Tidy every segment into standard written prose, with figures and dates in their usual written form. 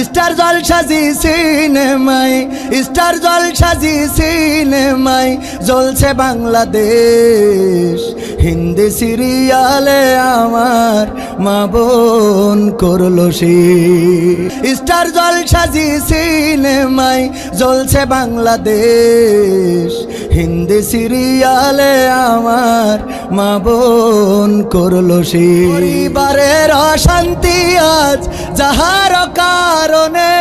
Star জলসা জি সিনেমায়, star জলসা জি সিনেমায় জ্বলছে বাংলাদেশ। হিন্দি সিরিয়ালে আমার মা বোন করলো শেষ। স্টার জলসা জি সিনেমায় জ্বলছে বাংলাদেশ। হিন্দি সিরিয়ালে আমার মা বোন করলো শেষ। পরিবারের অশান্তি আজ যাহার কারণে,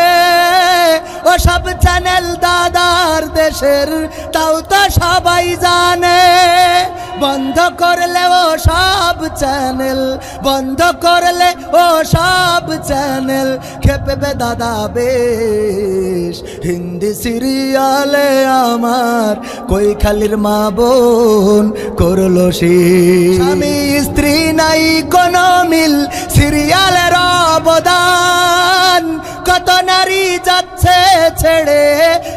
ও সব চ্যানেল দাদার দেশের তাও তো সবাই জানে। বন্ধ করলে ও সব চ্যানেল, বন্ধ করলে ও সব চ্যানেল খেপবে দাদা বেশ। হিন্দি সিরিয়ালে আমার কই খালির মা বোন করলো শেষ। স্বামী স্ত্রী নাই কোনো মিল, সিরিয়ালের অবদান। কত নারী যাচ্ছে ছেড়ে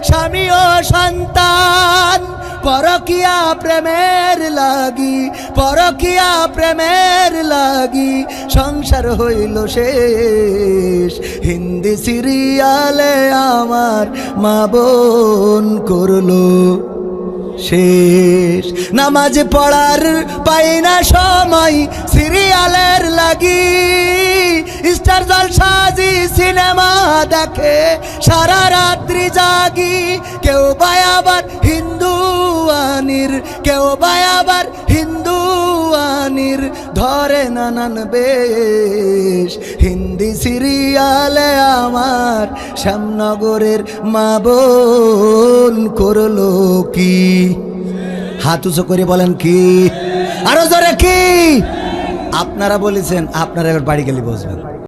স্বামী ও সন্তান। পরকিয়া প্রেমের লাগি, পরকিয়া প্রেমের লাগি সংসার হইল শেষ। হিন্দি সিরিয়ালে আমার মা বোন করলো শেষ। নামাজ পড়ার পাই না সময় সিরিয়ালের লাগি। স্টার জলসা জি সিনেমা দেখে সারা রাত্রি জাগি। কেউ বা আবার হিন্দু আনির, কেউ বা আবার হিন্দু আনির ধরে নানান বেশ। হিন্দি সিরিয়ালে আমার শ্যামনগরের মা বোন করলো কি? হাত উঁচু করে বলেন কি? আরো জোরে কি? আপনারা বলেছেন, আপনারা এবার বাড়ি গেলে বসবেন।